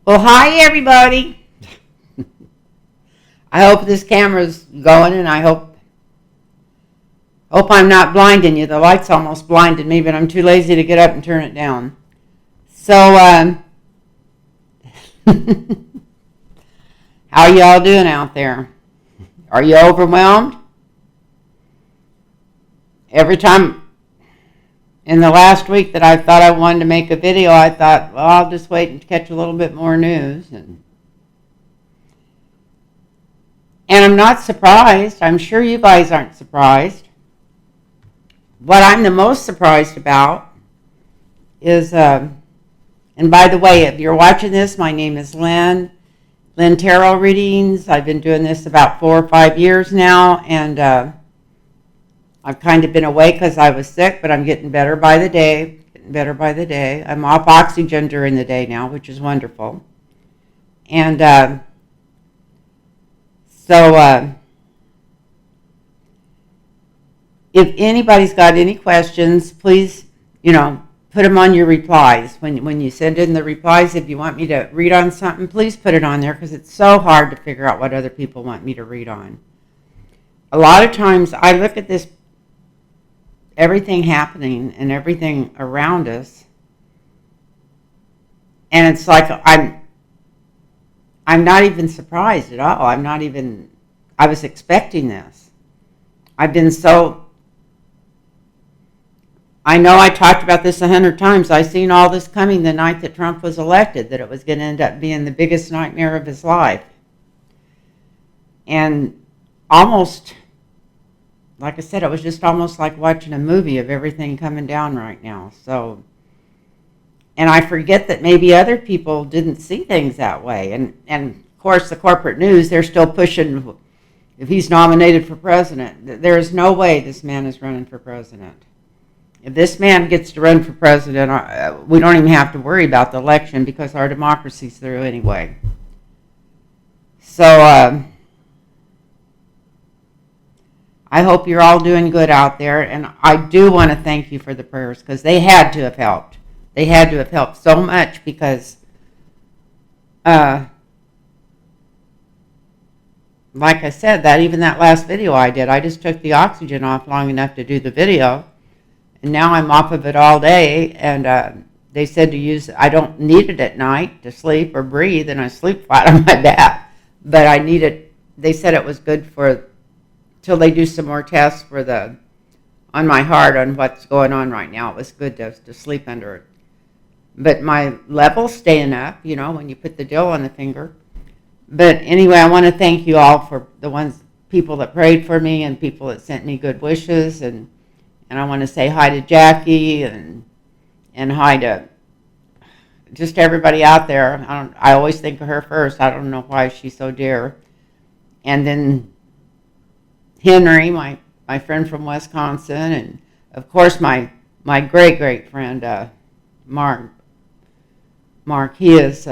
Well, hi everybody. I hope this camera's going, and I hope I'm not blinding you. The light's almost blinded me, but I'm too lazy to get up and turn it down. So, how are y'all doing out there? Are you overwhelmed? Every time in the last week that I thought I wanted to make a video, I thought, well, I'll just wait and catch a little bit more news. And I'm not surprised. I'm sure you guys aren't surprised. What I'm the most surprised about is, and by the way, if you're watching this, my name is Lynn Tarot Readings. I've been doing this about 4 or 5 years now, and I've kind of been away because I was sick, but I'm getting better by the day. I'm off oxygen during the day now, which is wonderful. And So if anybody's got any questions, please, put them on your replies. When you send in the replies, if you want me to read on something, please put it on there, because it's so hard to figure out what other people want me to read on. A lot of times I look at this, everything happening and everything around us, and it's like I'm not even surprised at all. I was expecting this. I know I talked about this 100 times. I seen all this coming the night that Trump was elected, that it was going to end up being the biggest nightmare of his life. And almost, like I said, it was just almost like watching a movie of everything coming down right now. And I forget that maybe other people didn't see things that way. And of course, the corporate news, they're still pushing, if he's nominated for president. There is no way this man is running for president. If this man gets to run for president, we don't even have to worry about the election, because our democracy's through anyway. So I hope you're all doing good out there. And I do want to thank you for the prayers, because they had to have helped. They had to have helped so much, because, like I said, that last video I did, I just took the oxygen off long enough to do the video, and now I'm off of it all day. And they said I don't need it at night to sleep or breathe, and I sleep flat on my back. But I need it. They said it was good till they do some more tests on my heart, on what's going on right now. It was good to sleep under it. But my level's staying up, when you put the dill on the finger. But anyway, I want to thank you all for people that prayed for me, and people that sent me good wishes. And I want to say hi to Jackie, and hi to just everybody out there. I always think of her first. I don't know why she's so dear. And then Henry, my friend from Wisconsin, and of course my great friend Mark, he is,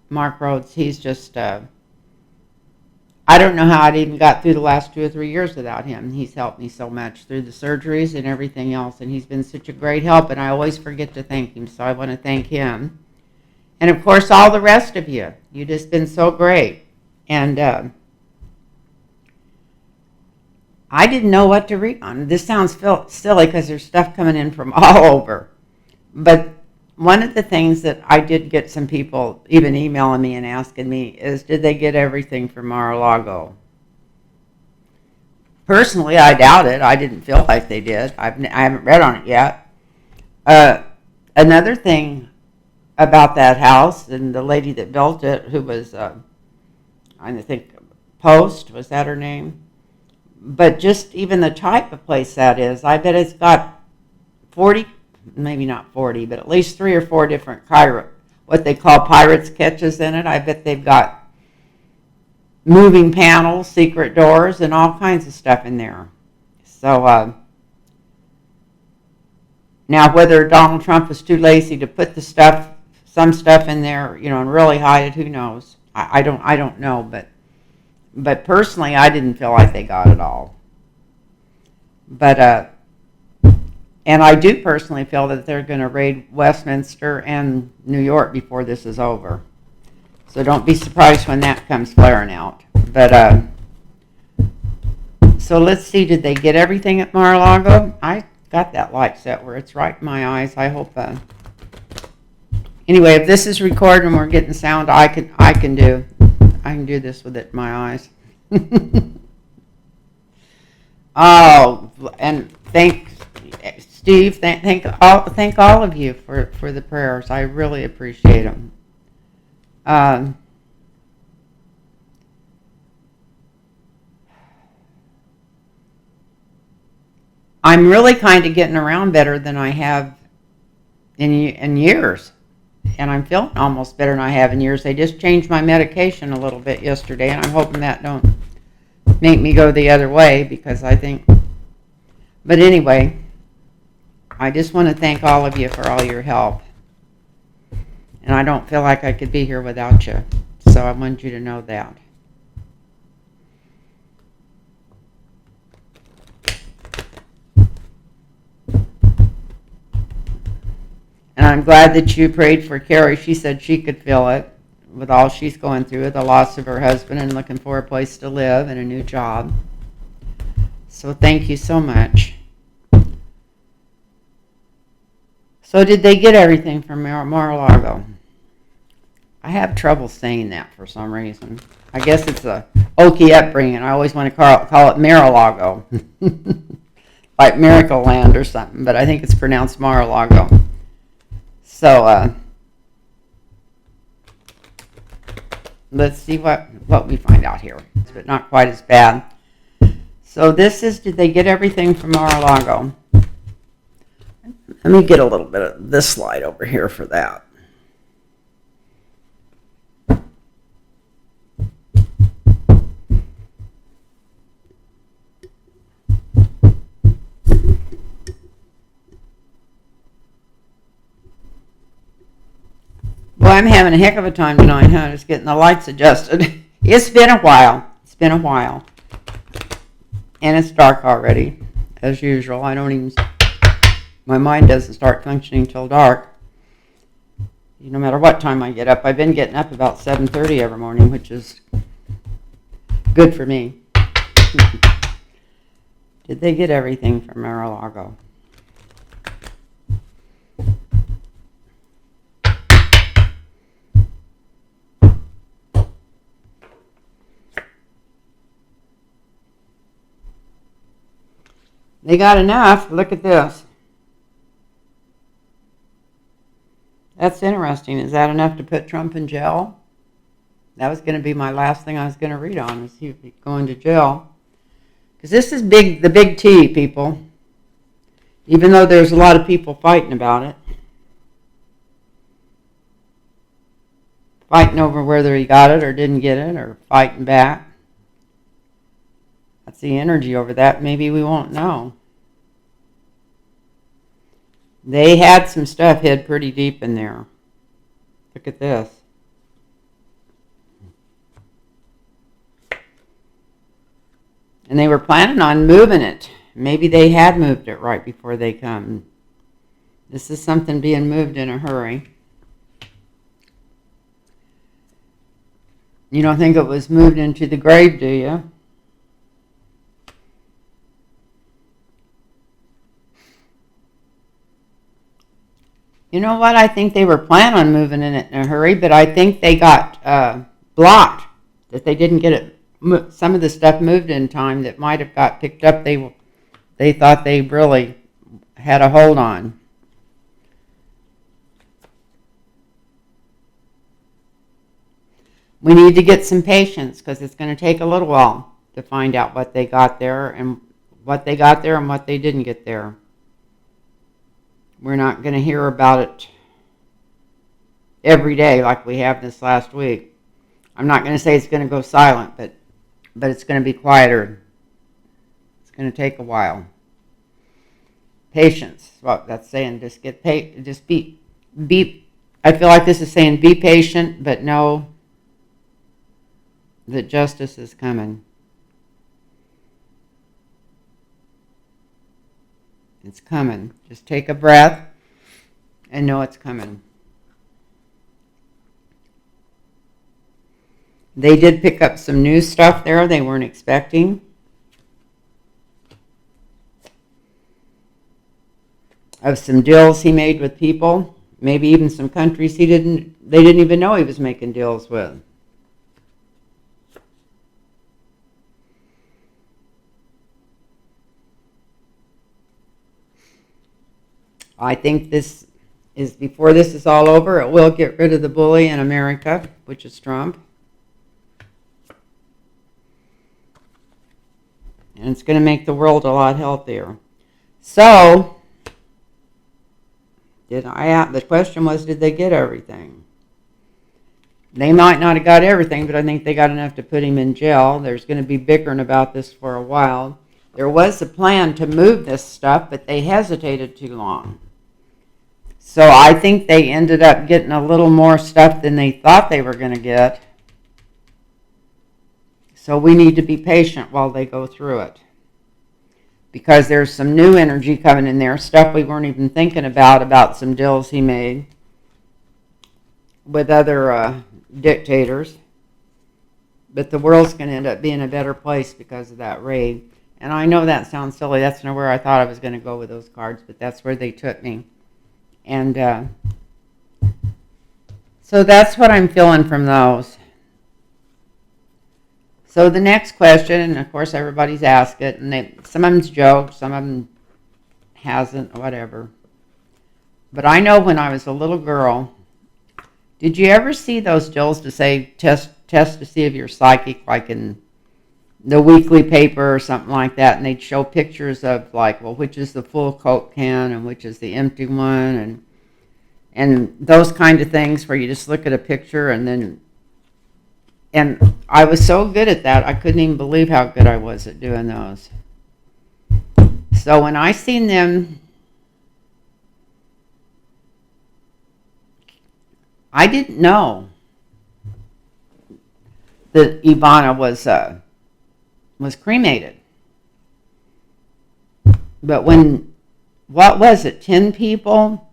Mark Rhodes, he's just, I don't know how I'd even got through the last 2 or 3 years without him. He's helped me so much through the surgeries and everything else, and he's been such a great help, and I always forget to thank him, so I want to thank him. And of course, all the rest of you. You've just been so great. And I didn't know what to read on. This sounds silly, because there's stuff coming in from all over. But one of the things that I did get some people even emailing me and asking me is, did they get everything from Mar-a-Lago? Personally, I doubt it. I didn't feel like they did. I haven't read on it yet. Another thing about that house, and the lady that built it, who was, I think, Post, was that her name? But just even the type of place that is, I bet it's got 40, maybe not 40, but at least 3 or 4 different what they call pirates' catches in it. I bet they've got moving panels, secret doors, and all kinds of stuff in there. So now, whether Donald Trump was too lazy to put some stuff in there, and really hide it, who knows? I don't know, but personally, I didn't feel like they got it all. But and I do personally feel that they're going to raid Westminster and New York before this is over. So don't be surprised when that comes flaring out. But, so let's see, did they get everything at Mar-a-Lago? I got that light set where it's right in my eyes. I hope, anyway, if this is recorded and we're getting sound, I can do this with it in my eyes. Oh, and thank Steve, thank all of you for the prayers. I really appreciate them. I'm really kind of getting around better than I have in years, and I'm feeling almost better than I have in years. They just changed my medication a little bit yesterday, and I'm hoping that don't make me go the other way, because I think, but anyway, I just want to thank all of you for all your help, and I don't feel like I could be here without you, so I want you to know that. And I'm glad that you prayed for Carrie. She said she could feel it with all she's going through, the loss of her husband and looking for a place to live and a new job. So thank you so much. So did they get everything from Mar-a-Lago? I have trouble saying that for some reason. I guess it's a Okie upbringing. I always want to call it Mar-a-Lago. Like Miracle Land or something, but I think it's pronounced Mar-a-Lago. So, let's see what we find out here, but not quite as bad. So this is, did they get everything from Mar-a-Lago? Let me get a little bit of this slide over here for that. Well, I'm having a heck of a time tonight, huh? Just getting the lights adjusted. It's been a while. And it's dark already, as usual. My mind doesn't start functioning till dark. No matter what time I get up. I've been getting up about 7:30 every morning, which is good for me. Did they get everything from Mar-a-Lago? They got enough. Look at this. That's interesting. Is that enough to put Trump in jail? That was going to be my last thing I was going to read on, is he going to jail. Because this is big, the big T, people. Even though there's a lot of people fighting about it. Fighting over whether he got it or didn't get it, or fighting back. That's the energy over that. Maybe we won't know. They had some stuff hid pretty deep in there. Look at this. And they were planning on moving it. Maybe they had moved it right before they come. This is something being moved in a hurry. You don't think it was moved into the grave, do you? You know what? I think they were planning on moving in it in a hurry, but I think they got blocked, that they didn't get it. Some of the stuff moved in time that might have got picked up. They thought they really had a hold on. We need to get some patience, because it's going to take a little while to find out what they got there and what they didn't get there. We're not going to hear about it every day like we have this last week. I'm not going to say it's going to go silent, but it's going to be quieter. It's going to take a while. Patience. Well, that's saying just be. I feel like this is saying be patient, but know that justice is coming. It's coming. Just take a breath and know it's coming. They did pick up some new stuff there they weren't expecting. Of some deals he made with people, maybe even some countries they didn't even know he was making deals with. I think this is, before this is all over, it will get rid of the bully in America, which is Trump. And it's going to make the world a lot healthier. So, the question was, did they get everything? They might not have got everything, but I think they got enough to put him in jail. There's going to be bickering about this for a while. There was a plan to move this stuff, but they hesitated too long. So I think they ended up getting a little more stuff than they thought they were going to get. So we need to be patient while they go through it. Because there's some new energy coming in there, stuff we weren't even thinking about some deals he made with other dictators. But the world's going to end up being a better place because of that raid. And I know that sounds silly. That's not where I thought I was going to go with those cards, but that's where they took me. And so that's what I'm feeling from those. So the next question, and of course everybody's asked it, and some of them's jokes, some of them hasn't, whatever. But I know when I was a little girl, did you ever see those deals to say test to see if you're psychic, like in the weekly paper or something like that, and they'd show pictures of like, well, which is the full Coke can and which is the empty one, and those kind of things where you just look at a picture and I was so good at that, I couldn't even believe how good I was at doing those. So when I seen them, I didn't know that Ivana was cremated. But when, what was it, 10 people,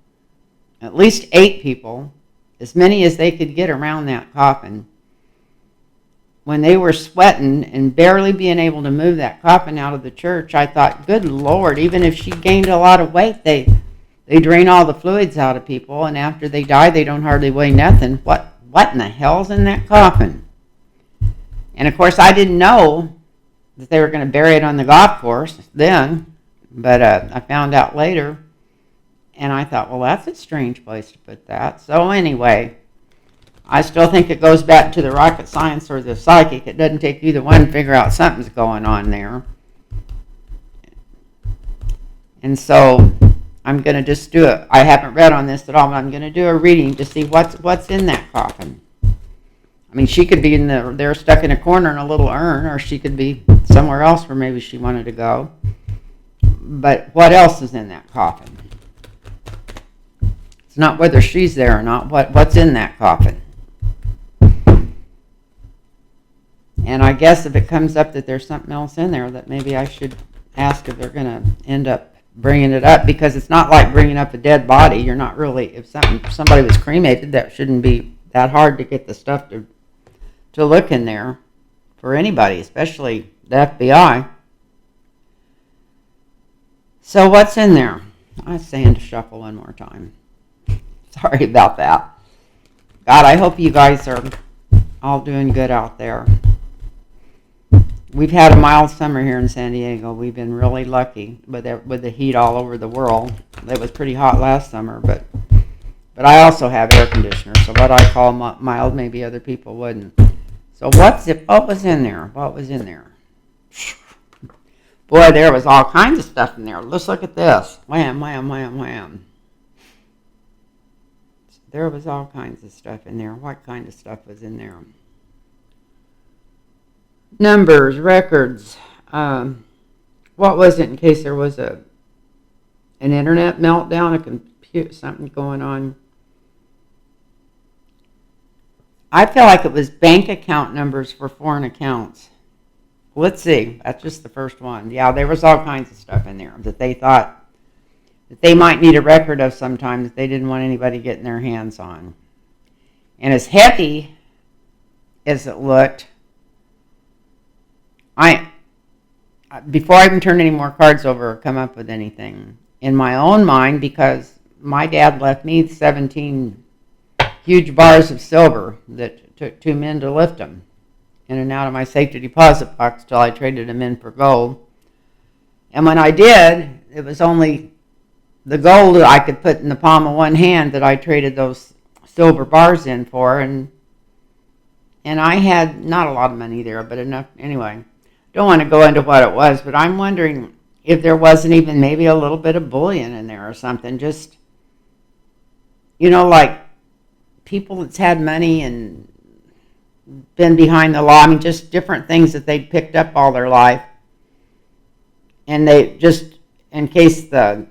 at least 8 people, as many as they could get around that coffin, when they were sweating and barely being able to move that coffin out of the church, I thought, good Lord, even if she gained a lot of weight, they drain all the fluids out of people, and after they die, they don't hardly weigh nothing. What in the hell's in that coffin? And of course, I didn't know that they were going to bury it on the golf course then, but I found out later, and I thought, well, that's a strange place to put that. So anyway, I still think it goes back to the rocket science or the psychic. It doesn't take either one to figure out something's going on there. And so I'm going to just do it. I haven't read on this at all, but I'm going to do a reading to see what's in that coffin. I mean, she could be they're stuck in a corner in a little urn, or she could be somewhere else where maybe she wanted to go. But what else is in that coffin? It's not whether she's there or not. What's in that coffin? And I guess if it comes up that there's something else in there, that maybe I should ask if they're going to end up bringing it up, because it's not like bringing up a dead body. You're not really, if somebody was cremated, that shouldn't be that hard to get the stuff to look in there for anybody, especially the FBI. So what's in there? I'm saying to shuffle one more time. Sorry about that. God, I hope you guys are all doing good out there. We've had a mild summer here in San Diego. We've been really lucky with the heat all over the world. It was pretty hot last summer, but I also have air conditioners, so what I call mild, maybe other people wouldn't. So what was in there? What was in there? Boy, there was all kinds of stuff in there. Let's look at this. Wham, wham, wham, wham. There was all kinds of stuff in there. What kind of stuff was in there? Numbers, records. What was it in case there was an internet meltdown, a computer, something going on? I feel like it was bank account numbers for foreign accounts. Let's see. That's just the first one. Yeah, there was all kinds of stuff in there that they thought that they might need a record of sometime that they didn't want anybody getting their hands on. And as heavy as it looked. Before I even turned any more cards over or come up with anything in my own mind, because my dad left me 17 huge bars of silver that took 2 men to lift them in and out of my safety deposit box till I traded them in for gold. And when I did, it was only the gold that I could put in the palm of one hand that I traded those silver bars in for, and I had not a lot of money there, but enough anyway. Don't want to go into what it was, but I'm wondering if there wasn't even maybe a little bit of bullion in there or something. Just, like people that's had money and been behind the law. I mean, just different things that they'd picked up all their life. And they just, in case the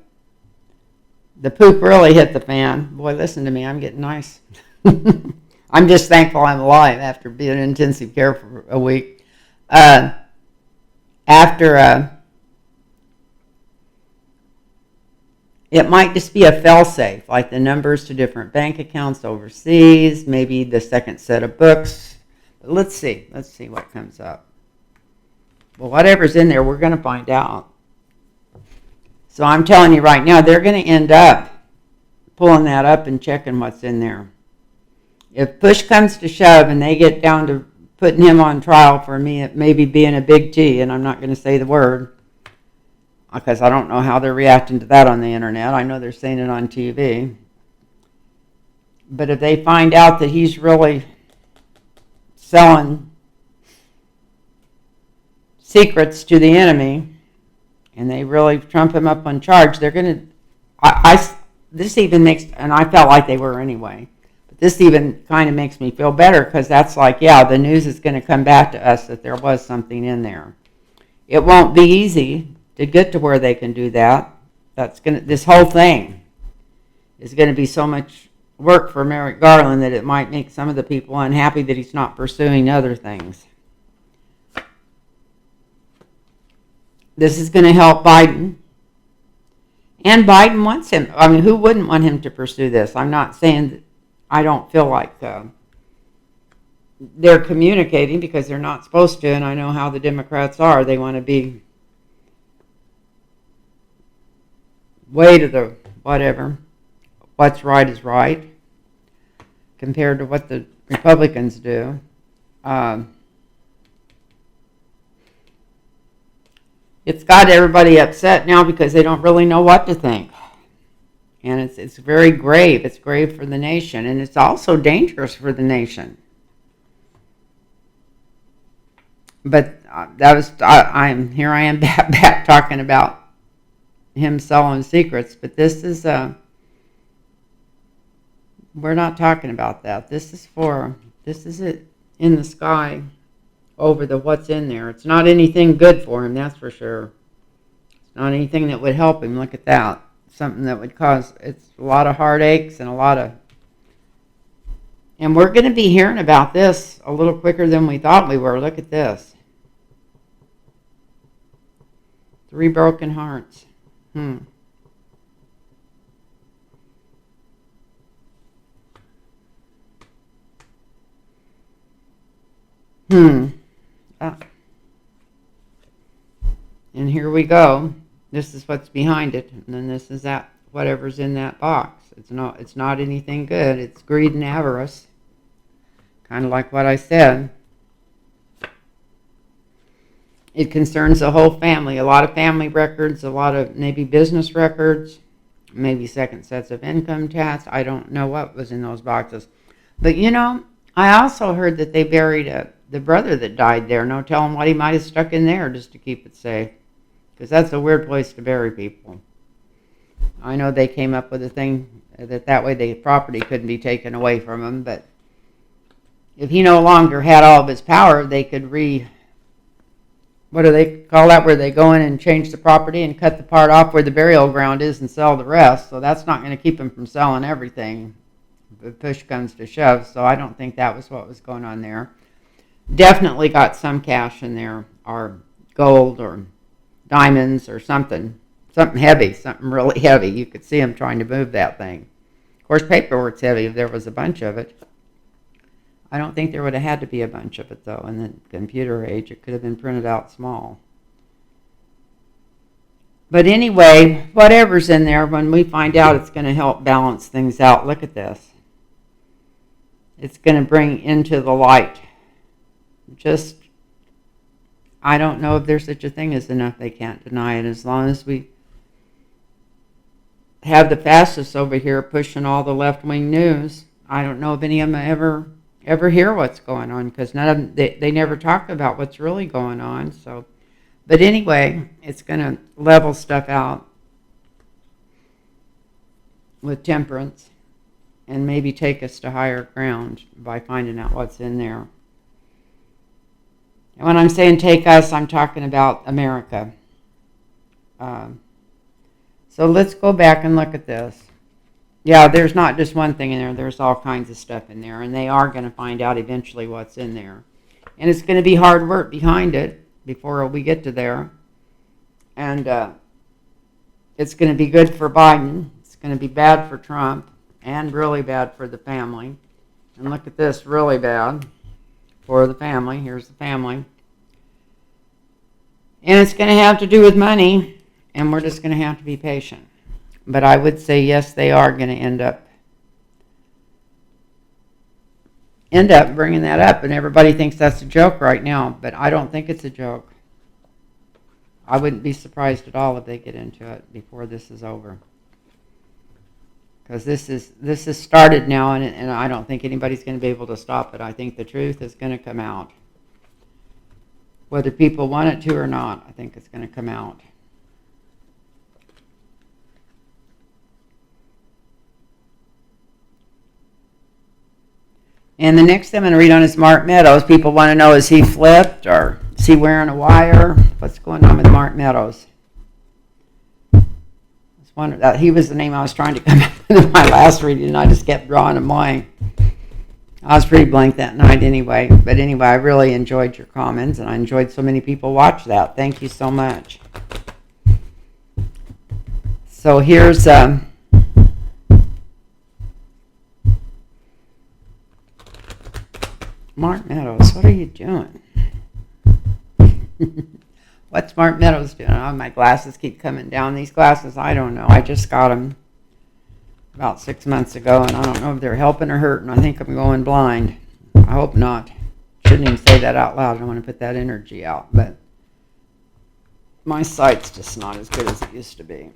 poop really hit the fan. Boy, listen to me, I'm getting nice. I'm just thankful I'm alive after being in intensive care for a week. It might just be a fail-safe, like the numbers to different bank accounts overseas, maybe the second set of books. But let's see what comes up. Well, whatever's in there, we're going to find out. So I'm telling you right now, they're going to end up pulling that up and checking what's in there. If push comes to shove and they get down to putting him on trial for me, maybe being a big T, and I'm not going to say the word, because I don't know how they're reacting to that on the internet. I know they're saying it on TV. But if they find out that he's really selling secrets to the enemy, and they really trump him up on charge, they're going to, this even makes, and I felt like they were anyway, but this even kind of makes me feel better, because that's like, yeah, the news is going to come back to us that there was something in there. It won't be easy to get to where they can do that. This whole thing is going to be so much work for Merrick Garland that it might make some of the people unhappy that he's not pursuing other things. This is going to help Biden. And Biden wants him. I mean, who wouldn't want him to pursue this? I'm not saying that I don't feel like they're communicating, because they're not supposed to, and I know how the Democrats are. They want to be way to the whatever. What's right is right compared to what the Republicans do. It's got everybody upset now because they don't really know what to think. And it's very grave. It's grave for the nation. And it's also dangerous for the nation. But here I am back talking about him selling secrets. But this is, we're not talking about that. This is it in the sky over the what's in there. It's not anything good for him, that's for sure. It's not anything that would help him. Look at that. Something that would cause, it's a lot of heartaches and and we're going to be hearing about this a little quicker than we thought we were. Look at this. 3 broken hearts. And here we go. This is what's behind it, and then this is that whatever's in that box. It's not anything good. It's greed and avarice. Kind of like what I said. It concerns the whole family. A lot of family records, a lot of maybe business records, maybe second sets of income tax. I don't know what was in those boxes. But I also heard that they buried the brother that died there. No telling what he might have stuck in there just to keep it safe. Because that's a weird place to bury people. I know they came up with a thing that way the property couldn't be taken away from him, but if he no longer had all of his power, they could what do they call that, where they go in and change the property and cut the part off where the burial ground is and sell the rest. So that's not going to keep him from selling everything if push comes to shove. So I don't think that was what was going on there. Definitely got some cash in there, or gold or diamonds or something heavy, something really heavy. You could see him trying to move that thing. Of course, paperwork's heavy if there was a bunch of it. I don't think there would have had to be a bunch of it, though, in the computer age. It could have been printed out small. But anyway, whatever's in there, when we find out, it's going to help balance things out. Look at this. It's going to bring into the light. Just, I don't know if there's such a thing as enough. They can't deny it. As long as we have the fascists over here pushing all the left-wing news, I don't know if any of them ever hear what's going on, because none of them, they never talk about what's really going on. So, but anyway, it's going to level stuff out with temperance and maybe take us to higher ground by finding out what's in there. And when I'm saying take us, I'm talking about America. So let's go back and look at this. Yeah, there's not just one thing in there. There's all kinds of stuff in there, and they are going to find out eventually what's in there. And it's going to be hard work behind it before we get to there. And it's going to be good for Biden. It's going to be bad for Trump and really bad for the family. And look at this, really bad for the family. Here's the family. And it's going to have to do with money, and we're just going to have to be patient. But I would say, yes, they are going to end up bringing that up, and everybody thinks that's a joke right now, but I don't think it's a joke. I wouldn't be surprised at all if they get into it before this is over, because this is started now, and I don't think anybody's going to be able to stop it. I think the truth is going to come out, whether people want it to or not. I think it's going to come out. And the next thing I'm going to read on is Mark Meadows. People want to know, is he flipped, or is he wearing a wire? What's going on with Mark Meadows? That he was the name I was trying to come up with in my last reading, and I just kept drawing a blank. I was pretty blank that night anyway. But anyway, I really enjoyed your comments, and I enjoyed so many people watch that. Thank you so much. So here's Mark Meadows. What are you doing? What's Mark Meadows doing? Oh, my glasses keep coming down. These glasses, I don't know. I just got them about 6 months ago, and I don't know if they're helping or hurting. I think I'm going blind. I hope not. Shouldn't even say that out loud. I don't want to put that energy out, but my sight's just not as good as it used to be.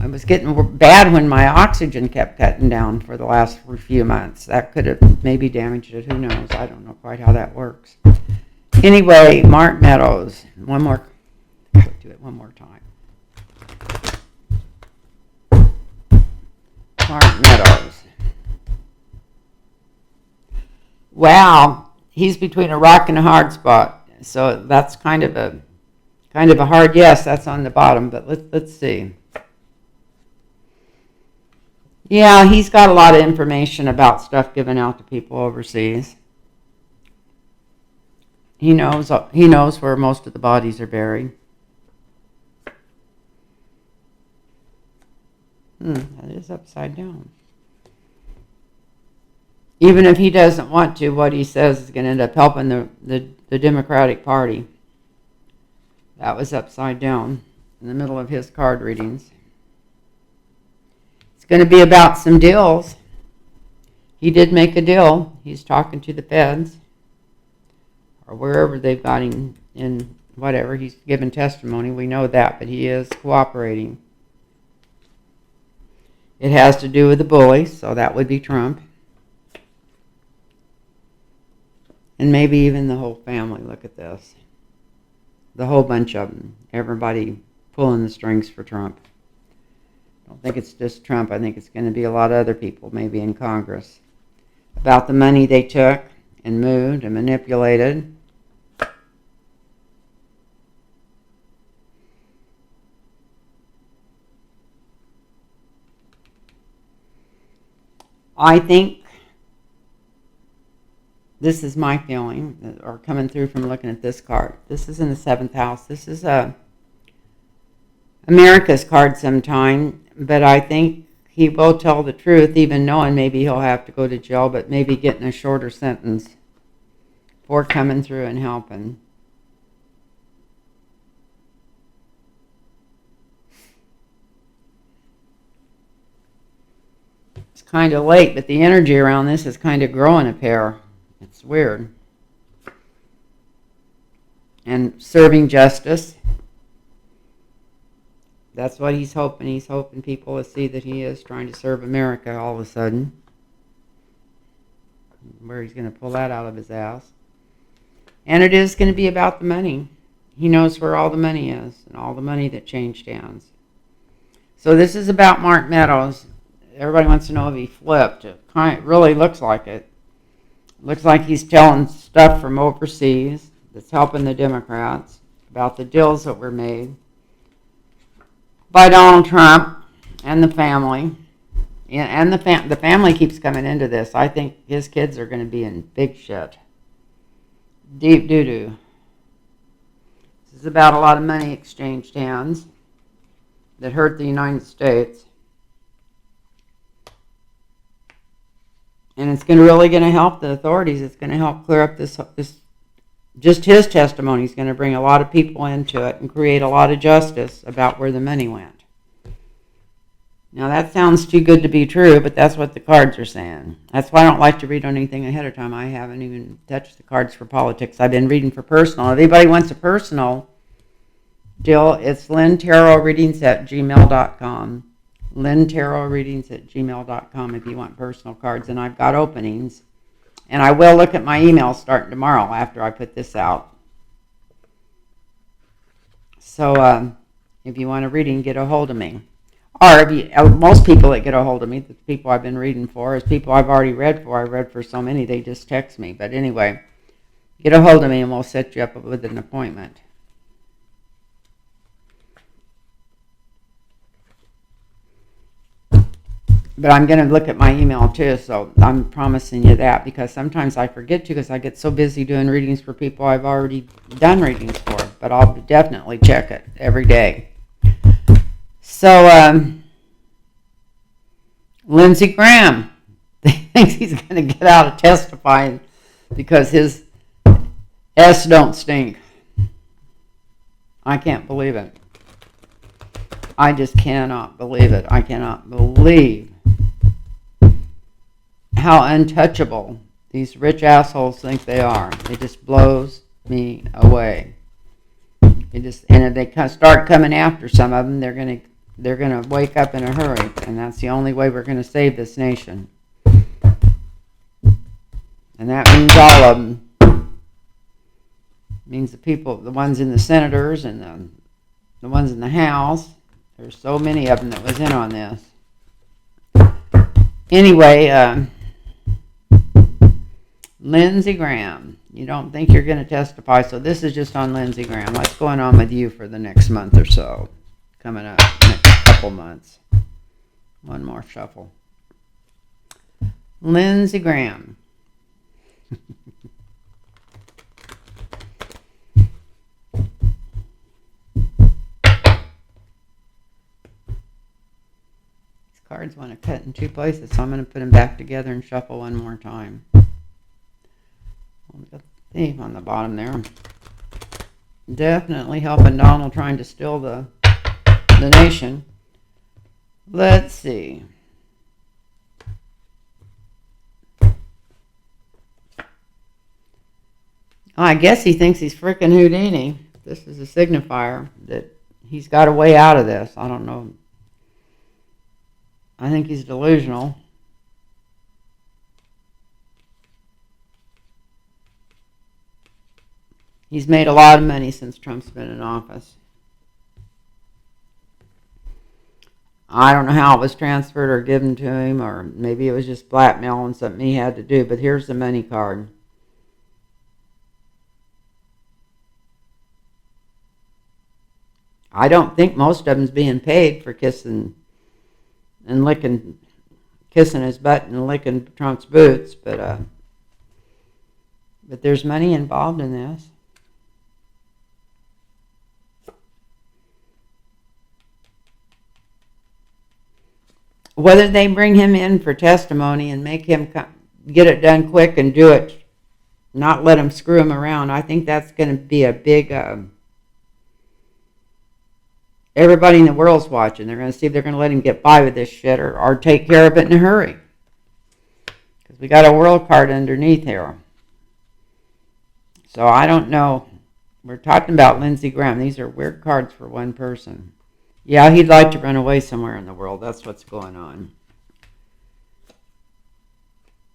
I was getting bad when my oxygen kept cutting down for the last few months. That could have maybe damaged it. Who knows? I don't know quite how that works. Anyway, Mark Meadows. One more. I'll do it one more time. Mark Meadows. Wow, he's between a rock and a hard spot. So that's kind of a hard yes. That's on the bottom, but let's see. Yeah, he's got a lot of information about stuff given out to people overseas. He knows where most of the bodies are buried. That is upside down. Even if he doesn't want to, what he says is going to end up helping the Democratic Party. That was upside down in the middle of his card readings. It's going to be about some deals. He did make a deal. He's talking to the feds, or wherever they've got him in, whatever. He's given testimony. We know that, but he is cooperating. It has to do with the bullies, so that would be Trump. And maybe even the whole family. Look at this. The whole bunch of them. Everybody pulling the strings for Trump. I don't think it's just Trump. I think it's going to be a lot of other people, maybe in Congress, about the money they took and moved and manipulated. I think this is my feeling, or coming through from looking at this card. This is in the 7th house. This is America's card sometime, but I think he will tell the truth, even knowing maybe he'll have to go to jail, but maybe getting a shorter sentence for coming through and helping. It's kind of late, but the energy around this is kind of growing a pair. It's weird. And serving justice. That's what he's hoping. He's hoping people will see that he is trying to serve America all of a sudden. Where he's going to pull that out of his ass. And it is going to be about the money. He knows where all the money is, and all the money that changed hands. So this is about Mark Meadows. Everybody wants to know if he flipped. It really looks like it. Looks like he's telling stuff from overseas that's helping the Democrats about the deals that were made by Donald Trump and the family. And the family keeps coming into this. I think his kids are going to be in big shit. Deep doo-doo. This is about a lot of money exchanged hands that hurt the United States. And it's really going to help the authorities. It's going to help clear up this. Just his testimony is going to bring a lot of people into it and create a lot of justice about where the money went. Now that sounds too good to be true, but that's what the cards are saying. That's why I don't like to read on anything ahead of time. I haven't even touched the cards for politics. I've been reading for personal. If anybody wants a personal deal, it's lintarotreadings@gmail.com. lintarotreadings@gmail.com if you want personal cards. And I've got openings. And I will look at my emails starting tomorrow after I put this out. So if you want a reading, get a hold of me. Or if you, most people that get a hold of me, the people I've been reading for, is people I've already read for. I've read for so many, they just text me. But anyway, get a hold of me and we'll set you up with an appointment. But I'm going to look at my email too, so I'm promising you that, because sometimes I forget to, because I get so busy doing readings for people I've already done readings for. But I'll definitely check it every day. So, Lindsey Graham thinks he's going to get out of testifying because his S don't stink. I can't believe it. I just cannot believe it. I cannot believe how untouchable these rich assholes think they are. It just blows me away. And if they start coming after some of them, they're going to wake up in a hurry, and that's the only way we're going to save this nation. And that means all of them. It means the people, the ones in the senators and the ones in the House. There's so many of them that was in on this. Anyway, Lindsey Graham. You don't think you're going to testify, so this is just on Lindsey Graham. What's going on with you for the next month or so? Coming up, next couple months. One more shuffle. Lindsey Graham. These cards want to cut in two places, so I'm going to put them back together and shuffle one more time. Got the thief on the bottom there. Definitely helping Donald trying to steal the nation. Let's see. I guess he thinks he's frickin' Houdini. This is a signifier that he's got a way out of this. I don't know. I think he's delusional. He's made a lot of money since Trump's been in office. I don't know how it was transferred or given to him, or maybe it was just blackmail and something he had to do, but here's the money card. I don't think most of them's being paid for kissing and licking, kissing his butt and licking Trump's boots, but there's money involved in this. whether they bring him in for testimony and make him get it done quick and do it, not let him screw him around, I think that's going to be a big, everybody in the world's watching. They're going to see if they're going to let him get by with this shit or take care of it in a hurry. Because we got a world card underneath here. So I don't know. We're talking about Lindsey Graham. These are weird cards for one person. Yeah, he'd like to run away somewhere in the world. That's what's going on.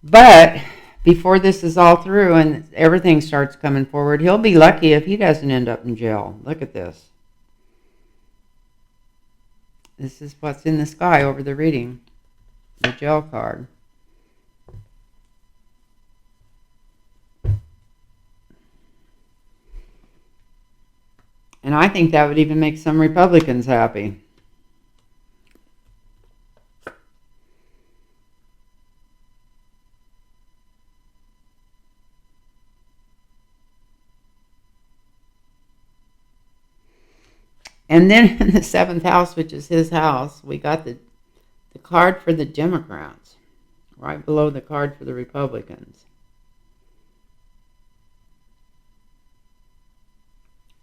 But before this is all through and everything starts coming forward, he'll be lucky if he doesn't end up in jail. Look at this. This is what's in the sky over the reading. The jail card. And I think that would even make some Republicans happy. And then in the 7th house, which is his house, we got the card for the Democrats, right below the card for the Republicans.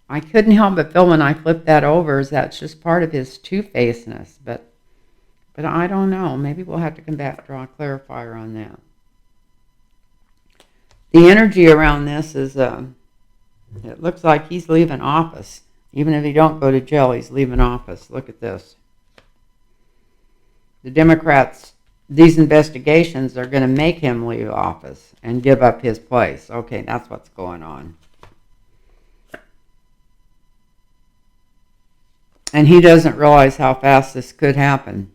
I couldn't help but feel when I flipped that over is that's just part of his two-facedness, but I don't know. Maybe we'll have to come back, draw a clarifier on that. The energy around this is, it looks like he's leaving office. Even if he don't go to jail, he's leaving office. Look at this. The Democrats, these investigations are going to make him leave office and give up his place. Okay, that's what's going on. And he doesn't realize how fast this could happen.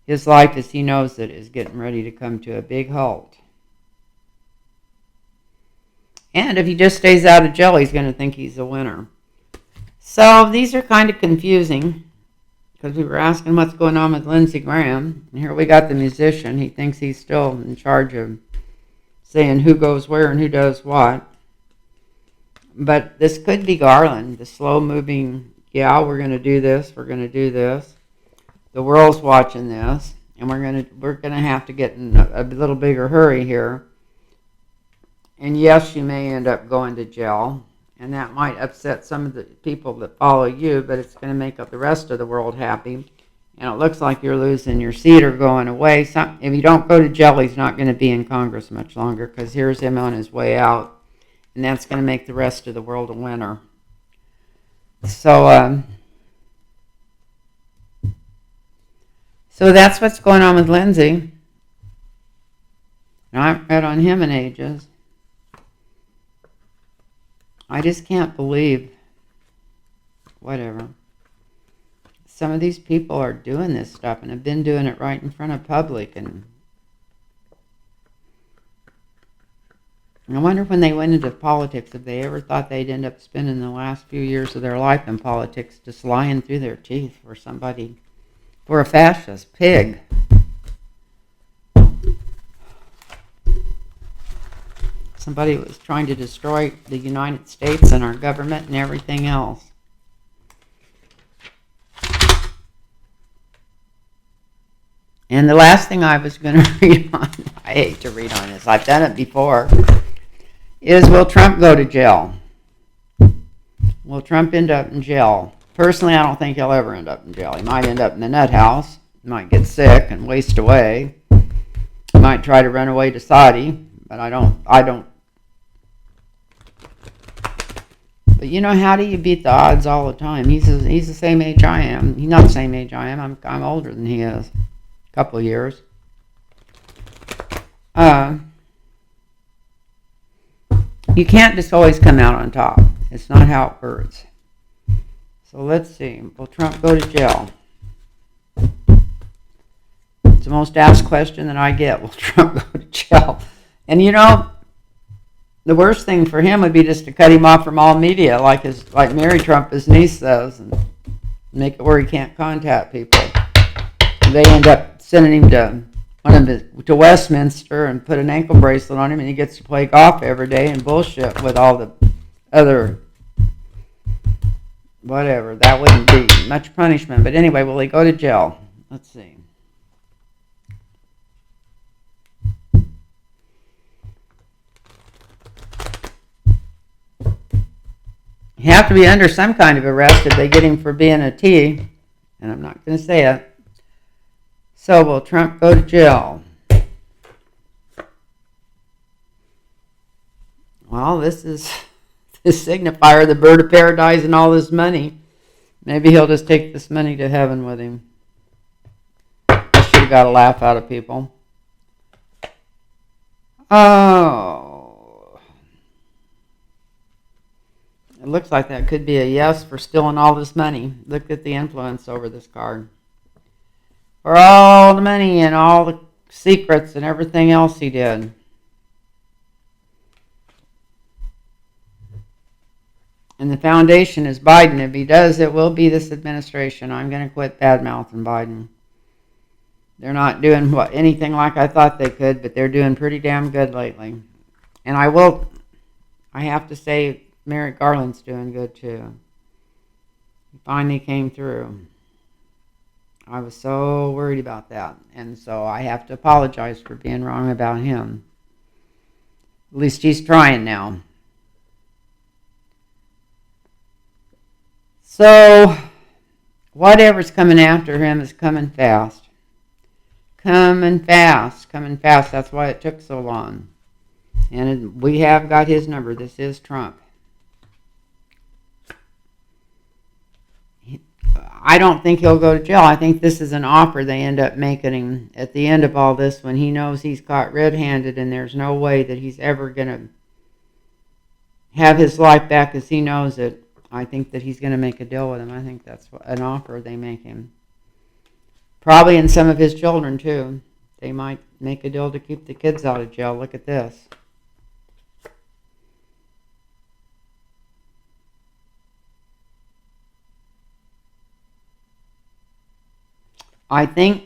His life, as he knows it, is getting ready to come to a big halt. And if he just stays out of jail, he's going to think he's a winner. So these are kind of confusing because we were asking what's going on with Lindsey Graham. And here we got the musician. He thinks he's still in charge of saying who goes where and who does what. But this could be Garland, the slow-moving, yeah, we're going to do this, we're going to do this. The world's watching this, and we're going to have to get in a little bigger hurry here. And yes, you may end up going to jail, and that might upset some of the people that follow you, but it's going to make up the rest of the world happy. And it looks like you're losing your seat or going away. If you don't go to jail, he's not going to be in Congress much longer, because here's him on his way out, and that's going to make the rest of the world a winner. So that's what's going on with Lindsey. And I haven't read on him in ages. I just can't believe, whatever. Some of these people are doing this stuff and have been doing it right in front of public. And I wonder when they went into politics if they ever thought they'd end up spending the last few years of their life in politics just lying through their teeth for somebody, for a fascist pig. Somebody who was trying to destroy the United States and our government and everything else. And the last thing I was going to read on, I hate to read on this, I've done it before, is will Trump go to jail? Will Trump end up in jail? Personally, I don't think he'll ever end up in jail. He might end up in the nut house. He might get sick and waste away. He might try to run away to Saudi, but I don't. But you know, how do you beat the odds all the time? He's the same age I am. He's not the same age I am. I'm older than he is. A couple of years. You can't just always come out on top. It's not how it works. So let's see. Will Trump go to jail? It's the most asked question that I get. Will Trump go to jail? And you know, the worst thing for him would be just to cut him off from all media, like Mary Trump, his niece, says, and make it where he can't contact people. They end up sending him to Westminster and put an ankle bracelet on him, and he gets to play golf every day and bullshit with all the other whatever. That wouldn't be much punishment. But anyway, will he go to jail? Let's see. You have to be under some kind of arrest if they get him for being a T, and I'm not going to say it. So will Trump go to jail? Well, this is this signifier, the bird of paradise and all this money. Maybe he'll just take this money to heaven with him. I should have got a laugh out of people. Oh. It looks like that could be a yes for stealing all this money. Look at the influence over this card. For all the money and all the secrets and everything else he did. And the foundation is Biden. If he does, it will be this administration. I'm going to quit bad-mouthing Biden. They're not doing anything like I thought they could, but they're doing pretty damn good lately. And I have to say, Merrick Garland's doing good too. He finally came through. I was so worried about that. And so I have to apologize for being wrong about him. At least he's trying now. So, whatever's coming after him is coming fast. Coming fast. That's why it took so long. And we have got his number. This is Trump. I don't think he'll go to jail. I think this is an offer they end up making him at the end of all this when he knows he's caught red-handed and there's no way that he's ever going to have his life back as he knows it. I think that he's going to make a deal with him. I think that's an offer they make him. Probably in some of his children, too. They might make a deal to keep the kids out of jail. Look at this. I think,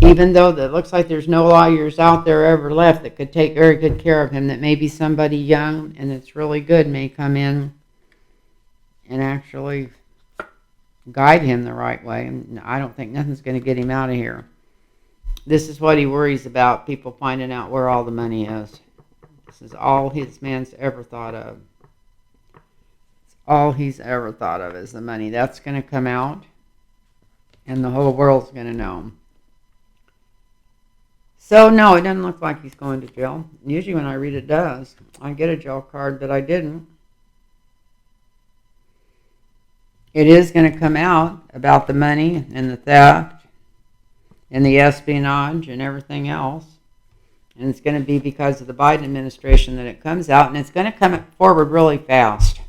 even though it looks like there's no lawyers out there ever left that could take very good care of him, that maybe somebody young and that's really good may come in and actually guide him the right way. And I don't think nothing's going to get him out of here. This is what he worries about, people finding out where all the money is. This is all his man's ever thought of. It's all he's ever thought of is the money. That's going to come out, and the whole world's going to know. So, no, it doesn't look like he's going to jail. Usually when I read it does. I get a jail card, but I didn't. It is going to come out about the money and the theft and the espionage and everything else. And it's going to be because of the Biden administration that it comes out. And it's going to come forward really fast.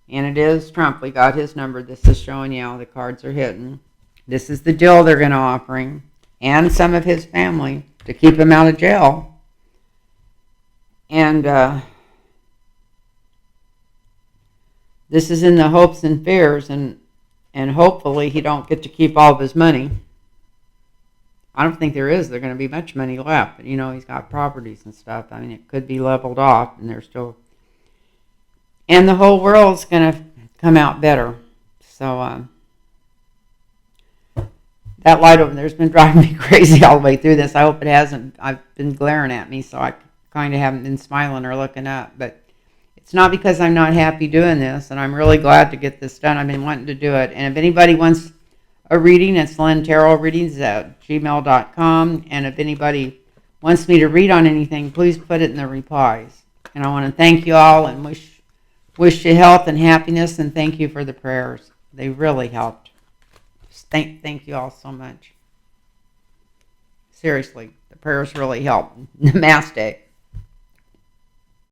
And it is Trump. We got his number. This is showing you how the cards are hitting. This is the deal they're going to offer him. And some of his family to keep him out of jail. And this is in the hopes and fears, and hopefully he don't get to keep all of his money. I don't think there is. There's going to be much money left. But, he's got properties and stuff. I mean, it could be leveled off, and there's still... And the whole world's going to come out better. So, that light over there's been driving me crazy all the way through this. I hope it hasn't. I've been glaring at me, so I kind of haven't been smiling or looking up. But it's not because I'm not happy doing this, and I'm really glad to get this done. I've been wanting to do it. And if anybody wants a reading, it's lynntarotreadings@gmail.com. And if anybody wants me to read on anything, please put it in the replies. And I want to thank you all and wish you health and happiness, and thank you for the prayers. They really helped. Thank you all so much. Seriously, the prayers really help. Namaste.